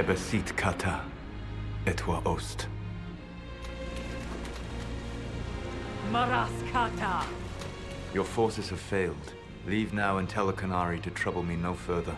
Ebesit kata, etwa ost. Maraskata! Your forces have failed. Leave now and tell the Canary to trouble me no further.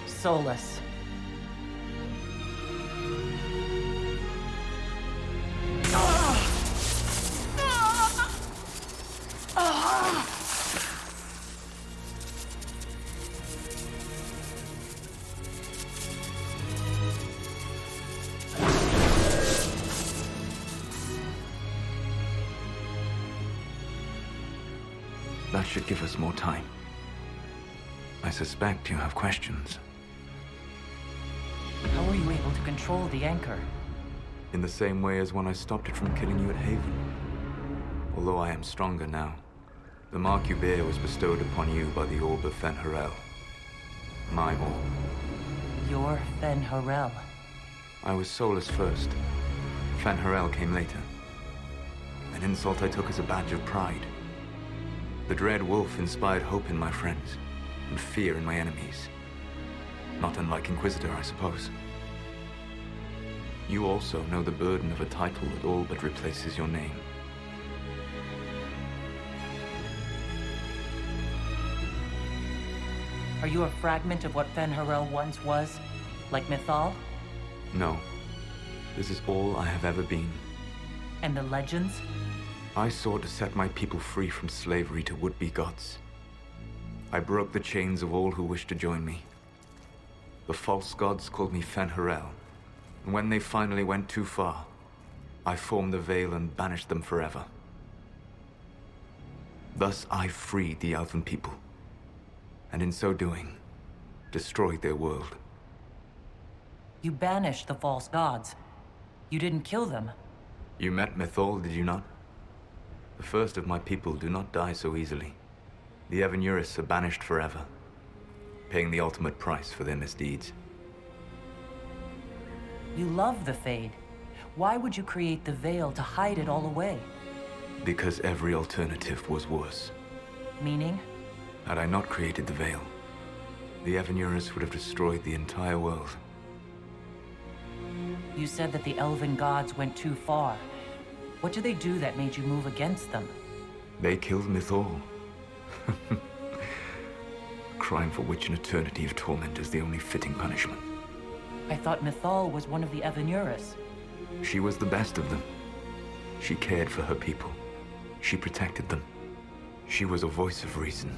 Solus. That should give us more time. I suspect you have questions. How were you able to control the anchor? In the same way as when I stopped it from killing you at Haven. Although I am stronger now. The mark you bear was bestowed upon you by the orb of Fen'Harel. My orb. You're Fen'Harel. I was Solus first. Fen'Harel came later. An insult I took as a badge of pride. The Dread Wolf inspired hope in my friends, and fear in my enemies. Not unlike Inquisitor, I suppose. You also know the burden of a title that all but replaces your name. Are you a fragment of what Fen'Harel once was? Like Mythal? No. This is all I have ever been. And the legends? I sought to set my people free from slavery to would-be gods. I broke the chains of all who wished to join me. The false gods called me Fen'Harel, and when they finally went too far, I formed the Veil and banished them forever. Thus I freed the Elven people, and in so doing, destroyed their world. You banished the false gods. You didn't kill them. You met Mythal, did you not? The first of my people do not die so easily. The Evenuris are banished forever, paying the ultimate price for their misdeeds. You love the Fade. Why would you create the Veil to hide it all away? Because every alternative was worse. Meaning? Had I not created the Veil, the Evenuris would have destroyed the entire world. You said that the Elven gods went too far. What did they do that made you move against them? They killed Mythal. A crime for which an eternity of torment is the only fitting punishment. I thought Mythal was one of the Evenuris. She was the best of them. She cared for her people. She protected them. She was a voice of reason.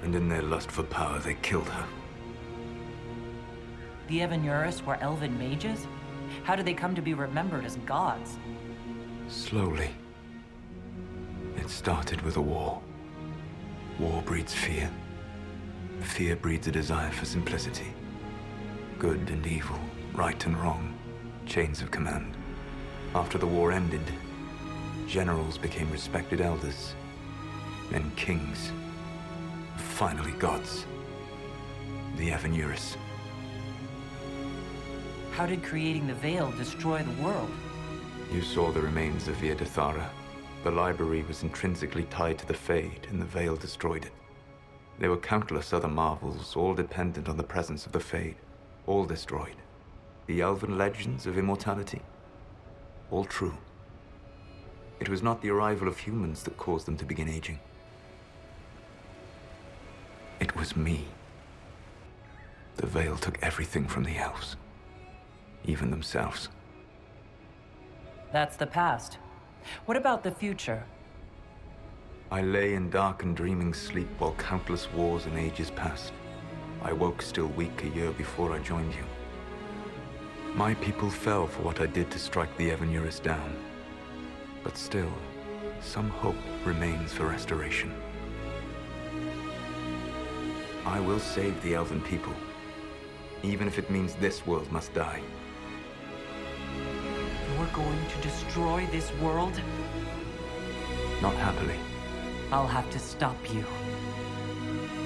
And in their lust for power, they killed her. The Evenuris were Elven mages? How did they come to be remembered as gods? Slowly. It started with a war. War breeds fear. Fear breeds a desire for simplicity. Good and evil, right and wrong, chains of command. After the war ended, generals became respected elders, then kings, finally gods. The Evenuris. How did creating the Veil destroy the world? You saw the remains of Via de Thara. The library was intrinsically tied to the Fade, and the Veil destroyed it. There were countless other marvels, all dependent on the presence of the Fade, all destroyed. The elven legends of immortality, all true. It was not the arrival of humans that caused them to begin aging. It was me. The Veil took everything from the elves, even themselves. That's the past. What about the future? I lay in dark and dreaming sleep while countless wars and ages passed. I woke still weak a year before I joined you. My people fell for what I did to strike the Evenuris down. But still, some hope remains for restoration. I will save the Elven people, even if it means this world must die. You're going to destroy this world? Not happily. I'll have to stop you.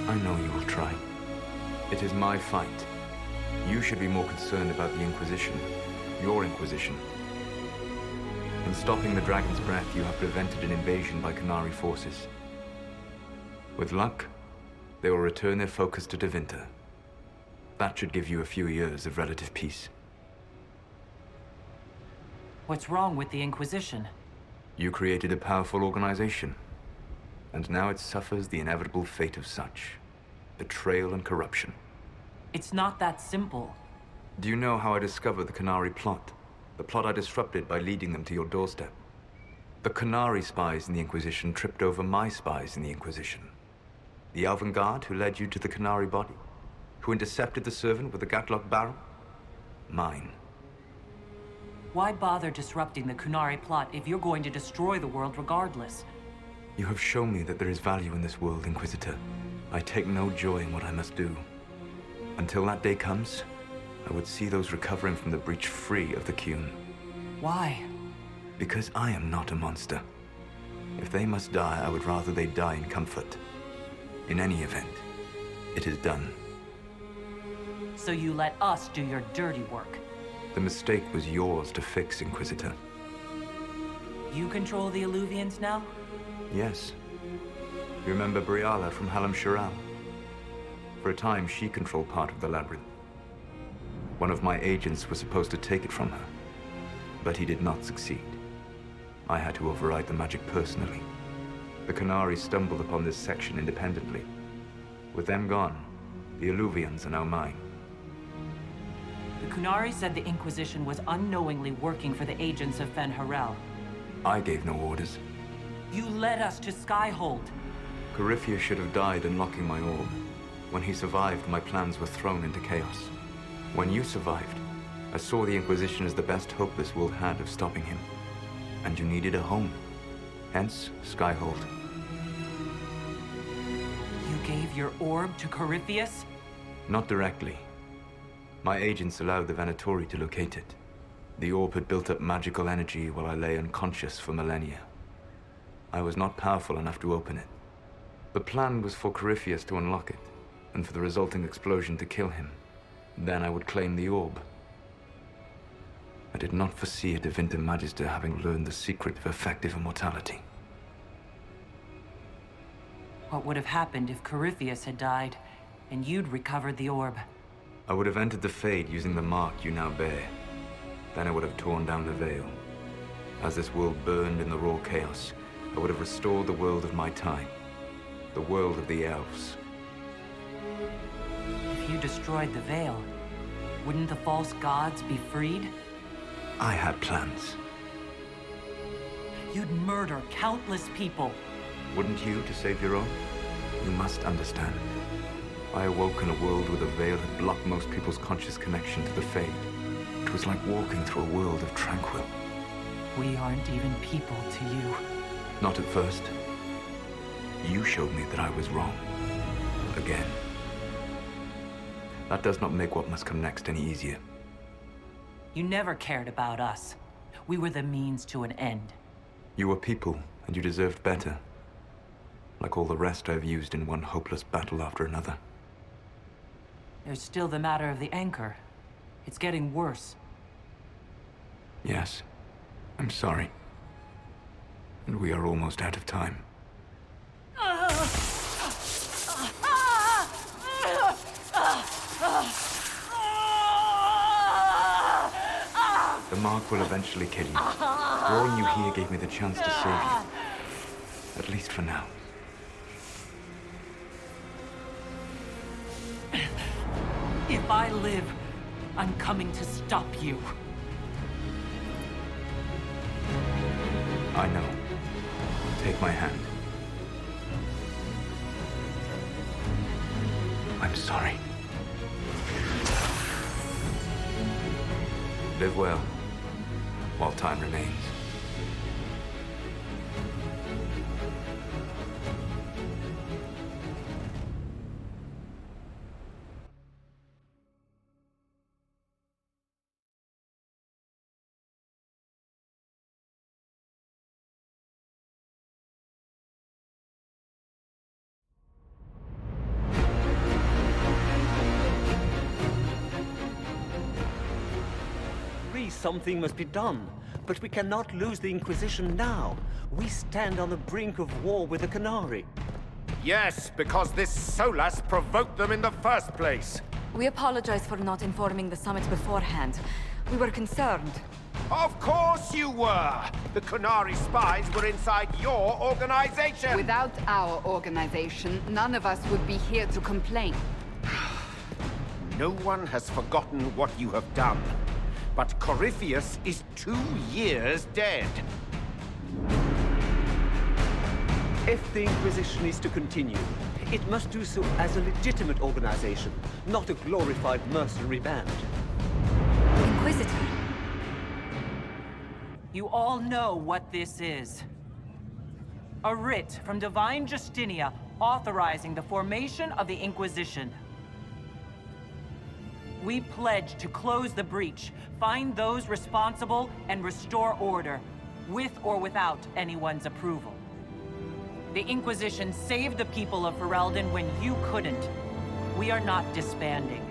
I know you will try. It is my fight. You should be more concerned about the Inquisition. Your Inquisition. In stopping the Dragon's Breath, you have prevented an invasion by Qunari forces. With luck, they will return their focus to Tevinter. That should give you a few years of relative peace. What's wrong with the Inquisition? You created a powerful organization, and now it suffers the inevitable fate of such. Betrayal and corruption. It's not that simple. Do you know how I discovered the Qunari plot? The plot I disrupted by leading them to your doorstep. The Qunari spies in the Inquisition tripped over my spies in the Inquisition. The Elven Guard who led you to the Qunari body? Who intercepted the servant with the Gatlock barrel? Mine. Why bother disrupting the Qunari plot if you're going to destroy the world regardless? You have shown me that there is value in this world, Inquisitor. I take no joy in what I must do. Until that day comes, I would see those recovering from the breach free of the Qun. Why? Because I am not a monster. If they must die, I would rather they die in comfort. In any event, it is done. So you let us do your dirty work. The mistake was yours to fix, Inquisitor. You control the Illuvians now? Yes. You remember Briala from Halam-Sharal? For a time, she controlled part of the labyrinth. One of my agents was supposed to take it from her, but he did not succeed. I had to override the magic personally. The Qunari stumbled upon this section independently. With them gone, the Illuvians are now mine. The Qunari said the Inquisition was unknowingly working for the agents of Fen'Harel. I gave no orders. You led us to Skyhold. Corypheus should have died unlocking my orb. When he survived, my plans were thrown into chaos. When you survived, I saw the Inquisition as the best hope this world had of stopping him. And you needed a home. Hence, Skyhold. You gave your orb to Corypheus? Not directly. My agents allowed the Venatori to locate it. The orb had built up magical energy while I lay unconscious for millennia. I was not powerful enough to open it. The plan was for Corypheus to unlock it, and for the resulting explosion to kill him. Then I would claim the orb. I did not foresee a Tevinter Magister having learned the secret of effective immortality. What would have happened if Corypheus had died, and you'd recovered the orb? I would have entered the Fade using the mark you now bear. Then I would have torn down the veil. As this world burned in the raw chaos, I would have restored the world of my time. The world of the elves. If you destroyed the veil, wouldn't the false gods be freed? I had plans. You'd murder countless people. Wouldn't you to save your own? You must understand. I awoke in a world where the veil had blocked most people's conscious connection to the Fade. It was like walking through a world of tranquil. We aren't even people to you. Not at first. You showed me that I was wrong. Again. That does not make what must come next any easier. You never cared about us. We were the means to an end. You were people, and you deserved better. Like all the rest I've used in one hopeless battle after another. There's still the matter of the anchor. It's getting worse. Yes. I'm sorry. And we are almost out of time. The mark will eventually kill you. Drawing you here gave me the chance to save you. At least for now. If I live, I'm coming to stop you. I know. Take my hand. I'm sorry. Live well, while time remains. agree something must be done, but we cannot lose the Inquisition now. We stand on the brink of war with the Qunari. Yes, because this Solas provoked them in the first place. We apologize for not informing the summit beforehand. We were concerned. Of course you were! The Qunari spies were inside your organization! Without our organization, none of us would be here to complain. No one has forgotten what you have done. But Corypheus is 2 years dead. If the Inquisition is to continue, it must do so as a legitimate organization, not a glorified mercenary band. Inquisitor. You all know what this is. A writ from Divine Justinia authorizing the formation of the Inquisition. We pledge to close the breach, find those responsible, and restore order, with or without anyone's approval. The Inquisition saved the people of Ferelden when you couldn't. We are not disbanding.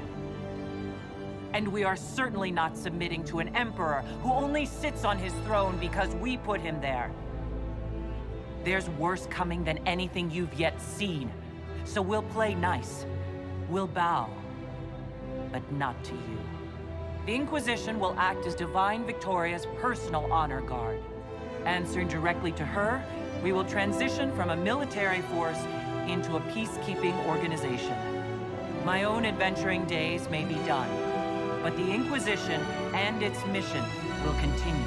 And we are certainly not submitting to an emperor who only sits on his throne because we put him there. There's worse coming than anything you've yet seen. So we'll play nice. We'll bow. But not to you. The Inquisition will act as Divine Victoria's personal honor guard. Answering directly to her, we will transition from a military force into a peacekeeping organization. My own adventuring days may be done, but the Inquisition and its mission will continue.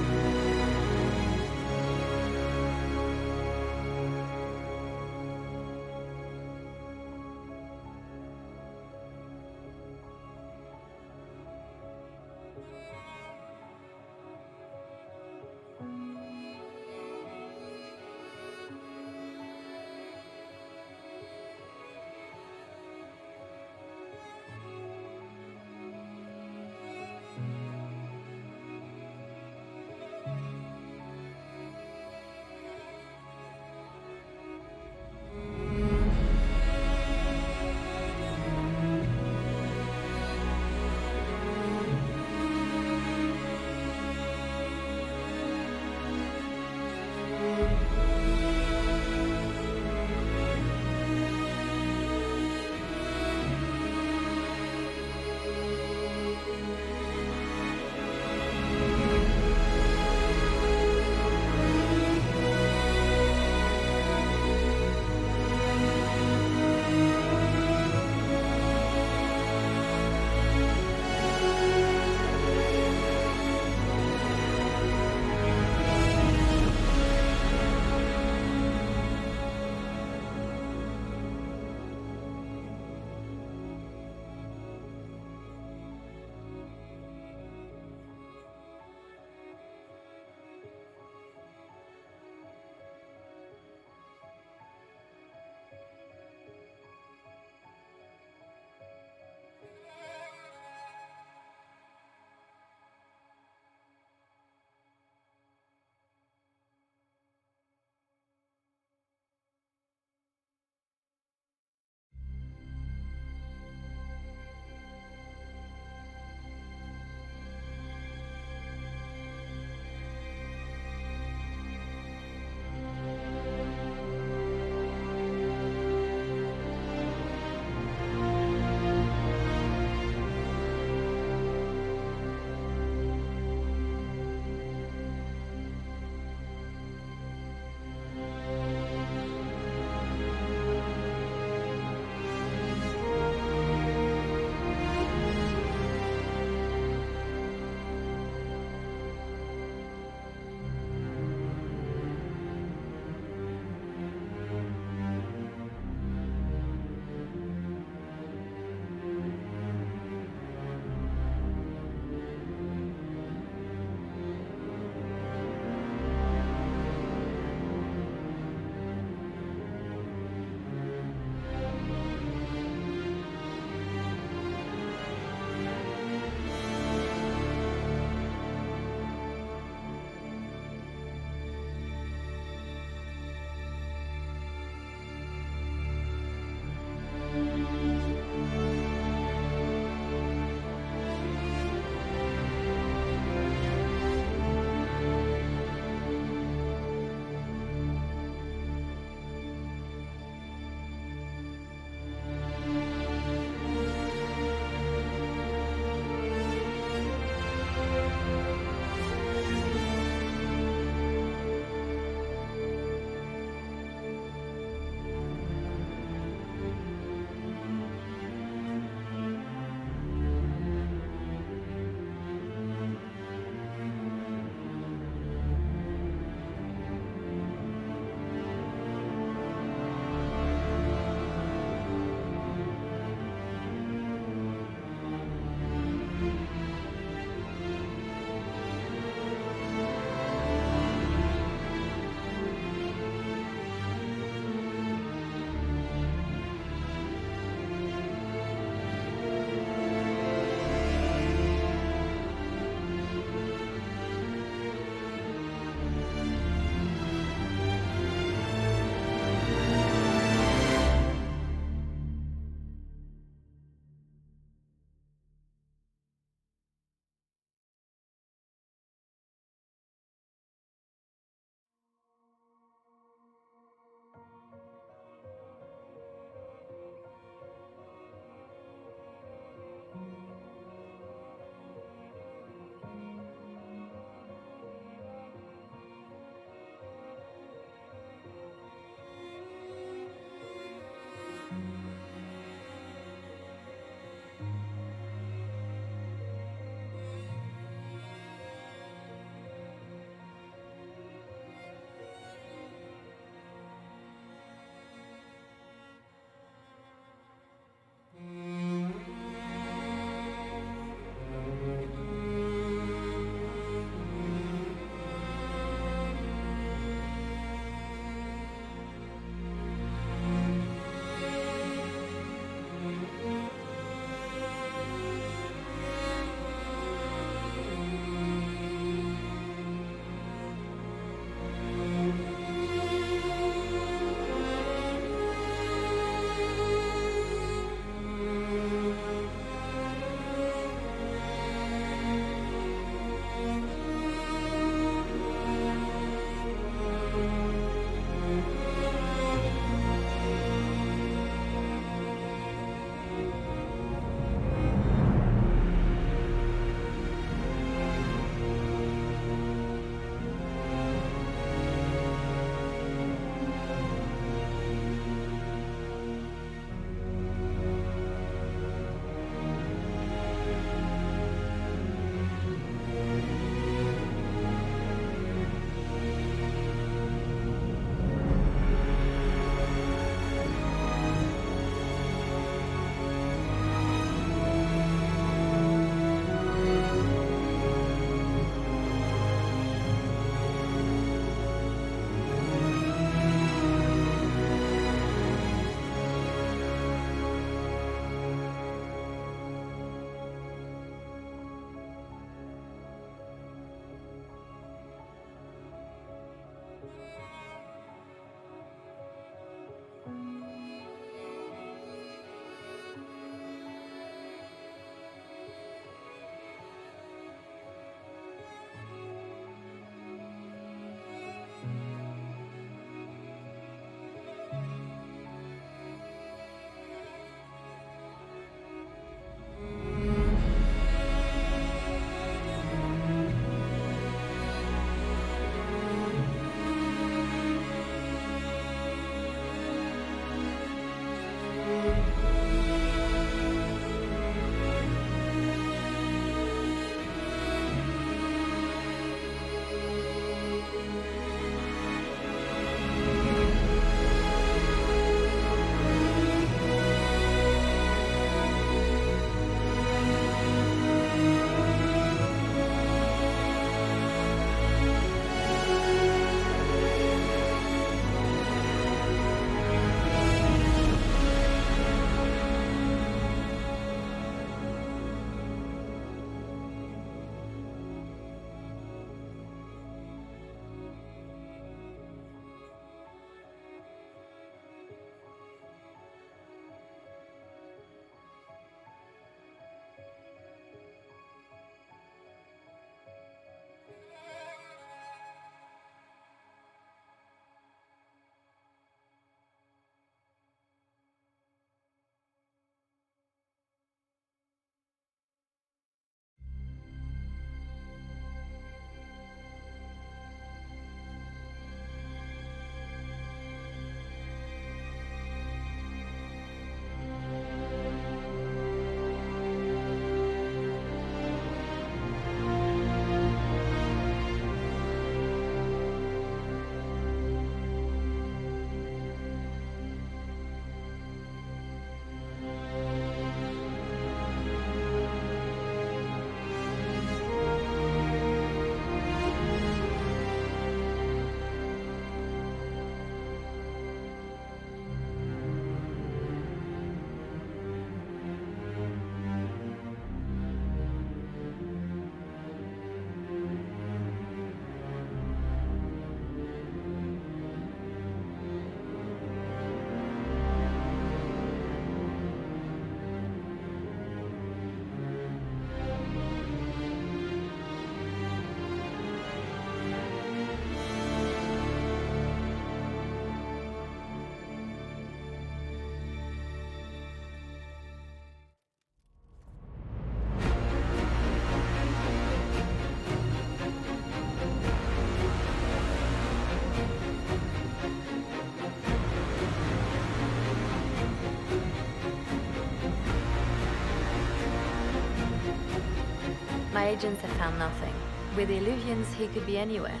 agents have found nothing. With the Illuvians, he could be anywhere.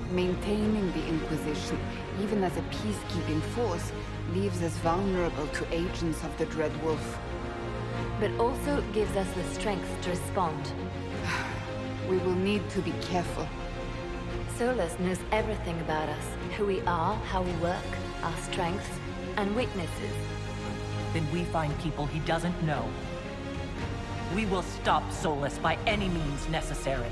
Maintaining the Inquisition, even as a peacekeeping force, leaves us vulnerable to agents of the Dread Wolf. But also gives us the strength to respond. We will need to be careful. Solus knows everything about us. Who we are, how we work, our strengths and weaknesses. Then we find people he doesn't know. We will stop Solus by any means necessary.